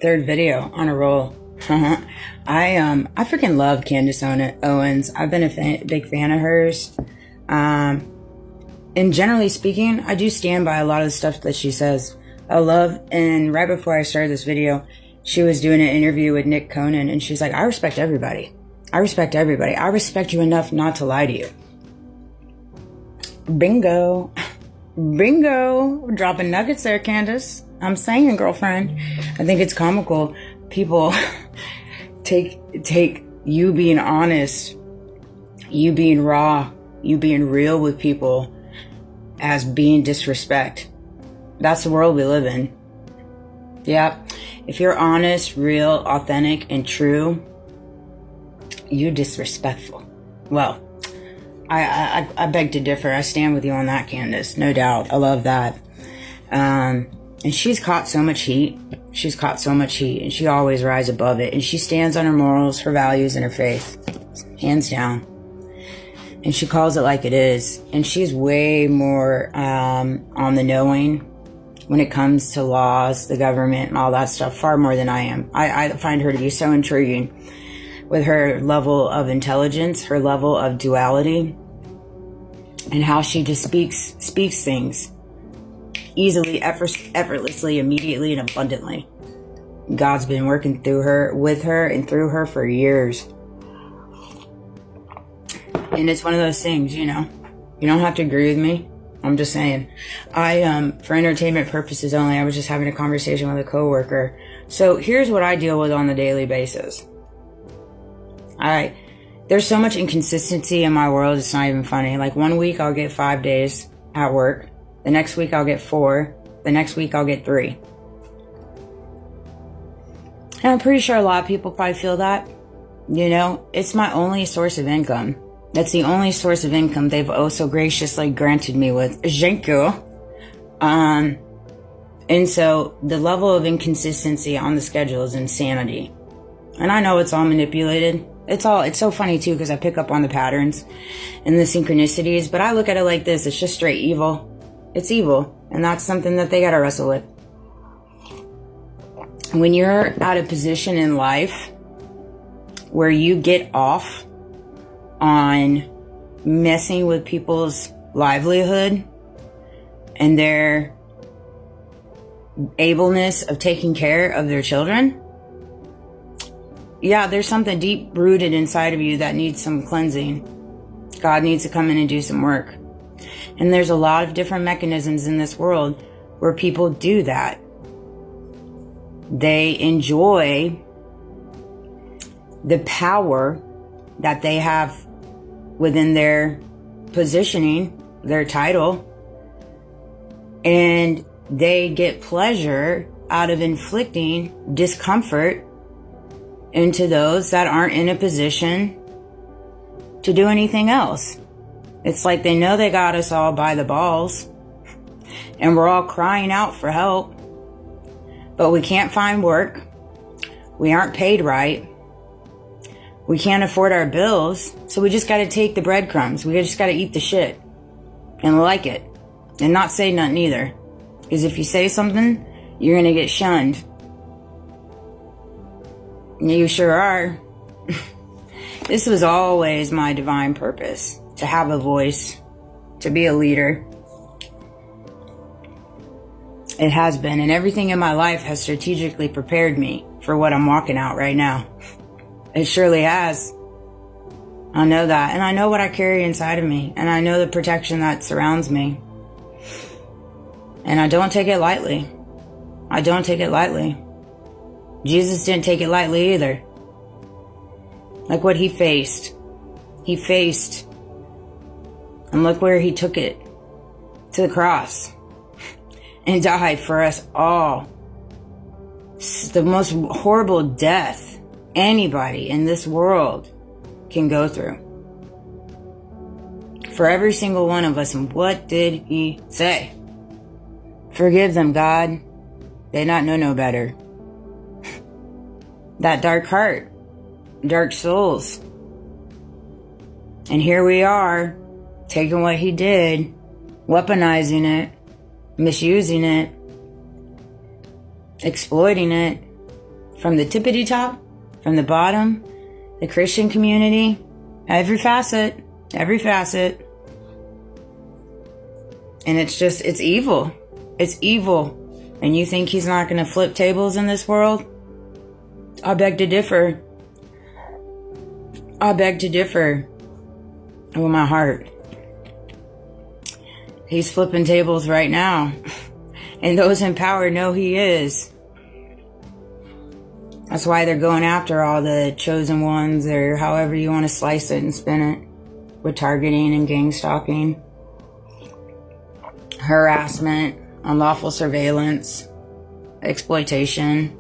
third video on a roll. I freaking love Candace Owens. I've been a big fan of hers. And generally speaking, I do stand by a lot of the stuff that she says. And right before I started this video, she was doing an interview with Nick Conan, and she's like, I respect everybody. I respect everybody. I respect you enough not to lie to you. Bingo. Bingo. Dropping nuggets there, Candace. I'm saying, girlfriend. I think it's comical. People take you being honest, you being raw, you being real with people as being disrespect. That's the world we live in. Yeah. If you're honest, real, authentic, and true, you're disrespectful. Well, I beg to differ. I stand with you on that, Candace. No doubt. I love that. And she's caught so much heat. She's caught so much heat, and she always rises above it. And she stands on her morals, her values, and her faith. Hands down. And she calls it like it is. And she's way more on the knowing when it comes to laws, the government, and all that stuff, far more than I am. I find her to be so intriguing with her level of intelligence, her level of duality, and how she just speaks things easily, effortlessly, immediately, and abundantly. God's been working through her, with her, and through her for years. And it's one of those things, you know. You don't have to agree with me. I'm just saying. For entertainment purposes only, I was just having a conversation with a coworker. So here's what I deal with on a daily basis. There's so much inconsistency in my world, it's not even funny. Like 1 week I'll get 5 days at work. The next week I'll get 4. The next week I'll get 3. And I'm pretty sure a lot of people probably feel that. You know, it's my only source of income. That's the only source of income they've oh so graciously granted me with. Thank you. And so the level of inconsistency on the schedule is insanity. And I know it's all manipulated. It's so funny too, because I pick up on the patterns and the synchronicities, but I look at it like this. It's just straight evil. It's evil. And that's something that they got to wrestle with. When you're at a position in life where you get off on messing with people's livelihood and their ableness of taking care of their children, yeah, there's something deep rooted inside of you that needs some cleansing. God needs to come in and do some work. And there's a lot of different mechanisms in this world where people do that. They enjoy the power that they have within their positioning, their title, and they get pleasure out of inflicting discomfort into those that aren't in a position to do anything else. It's like they know they got us all by the balls and we're all crying out for help, but we can't find work. We aren't paid right. We can't afford our bills. So we just got to take the breadcrumbs. We just got to eat the shit and like it and not say nothing either. Because if you say something, you're going to get shunned. You sure are. This was always my divine purpose, to have a voice, to be a leader. It has been, and everything in my life has strategically prepared me for what I'm walking out right now. It surely has. I know that, and I know what I carry inside of me, and I know the protection that surrounds me. And I don't take it lightly. I don't take it lightly. Jesus didn't take it lightly either. Like what he faced. He faced. And look where he took it. To the cross. And died for us all. It's the most horrible death anybody in this world can go through. For every single one of us. And what did he say? Forgive them, God. They not know no better. That dark heart, dark souls. And here we are, taking what he did, weaponizing it, misusing it, exploiting it, from the tippity top, from the bottom, the Christian community, every facet. And it's evil. It's evil. And you think he's not going to flip tables in this world? I beg to differ. With my heart. He's flipping tables right now. And those in power know he is. That's why they're going after all the chosen ones, or however you want to slice it and spin it, with targeting and gang stalking, harassment, unlawful surveillance, exploitation,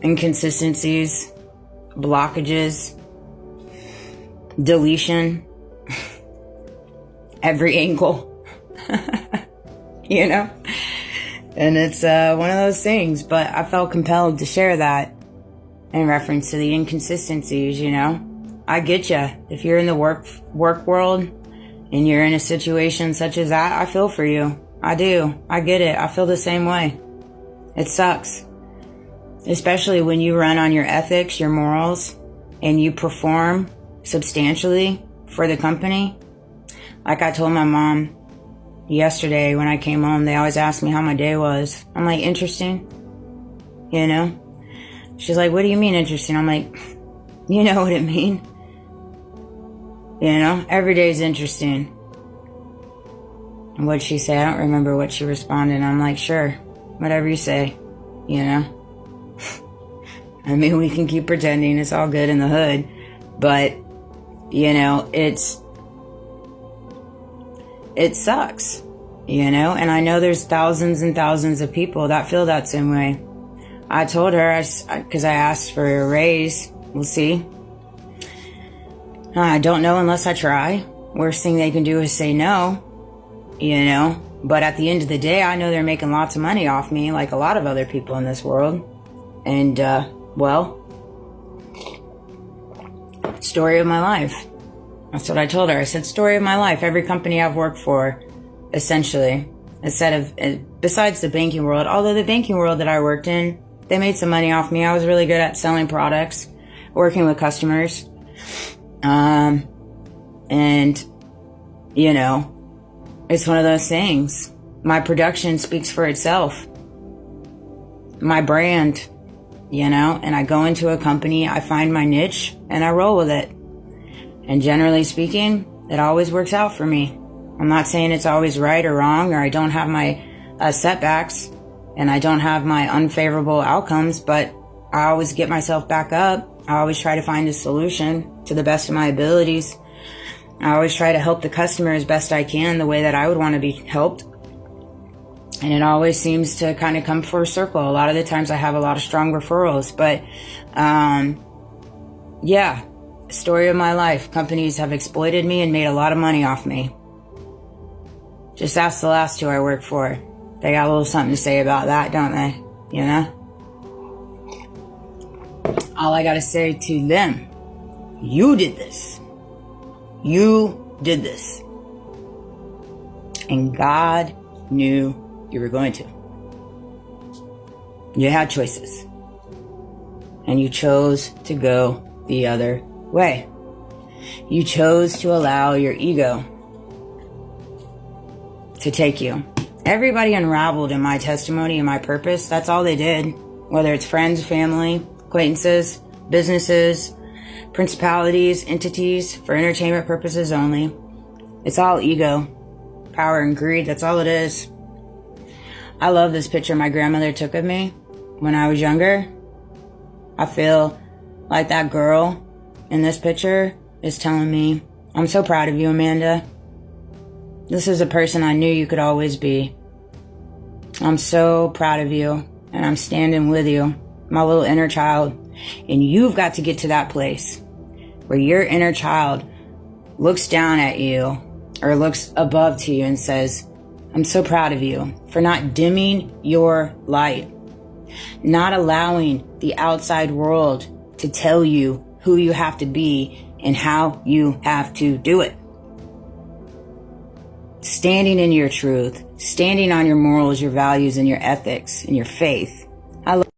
inconsistencies, blockages, deletion, every angle. You know? And it's one of those things, but I felt compelled to share that in reference to the inconsistencies, you know? I get you. If you're in the work world and you're in a situation such as that, I feel for you. I do. I get it. I feel the same way. It sucks. Especially when you run on your ethics, your morals, and you perform substantially for the company. Like I told my mom yesterday when I came home, they always ask me how my day was. I'm like, interesting. You know? She's like, what do you mean interesting? I'm like, you know what I mean? You know? Every day is interesting. And what'd she say? I don't remember what she responded. I'm like, sure. Whatever you say. You know? I mean, we can keep pretending it's all good in the hood. But, you know, it sucks, you know, and I know there's thousands and thousands of people that feel that same way. I told her, because I asked for a raise, we'll see. I don't know unless I try. Worst thing they can do is say no, you know, but at the end of the day, I know they're making lots of money off me, like a lot of other people in this world. And, well, story of my life. That's what I told her. I said, story of my life. Every company I've worked for, essentially, besides the banking world, although the banking world that I worked in, they made some money off me. I was really good at selling products, working with customers. And, you know, it's one of those things. My production speaks for itself. My brand, you know, and I go into a company, I find my niche, and I roll with it. And generally speaking, it always works out for me. I'm not saying it's always right or wrong, or I don't have my setbacks and I don't have my unfavorable outcomes, but I always get myself back up. I always try to find a solution to the best of my abilities. I always try to help the customer as best I can, the way that I would want to be helped. And it always seems to kind of come full circle. A lot of the times I have a lot of strong referrals, but yeah. Story of my life. Companies have exploited me and made a lot of money off me. Just ask the last two I worked for. They got a little something to say about that, don't they? You know? All I gotta say to them, you did this. You did this. And God knew you were going to. You had choices. And you chose to go the other way. You chose to allow your ego to take you. Everybody unraveled in my testimony and my purpose. That's all they did. Whether it's friends, family, acquaintances, businesses, principalities, entities, for entertainment purposes only. It's all ego, power, and greed. That's all it is. I love this picture my grandmother took of me when I was younger. I feel like that girl in this picture is telling me, I'm so proud of you, Amanda. This is a person I knew you could always be. I'm so proud of you, and I'm standing with you, my little inner child. And you've got to get to that place where your inner child looks down at you or looks above to you and says, I'm so proud of you for not dimming your light, not allowing the outside world to tell you who you have to be and how you have to do it. Standing in your truth, standing on your morals, your values, and your ethics, and your faith. I love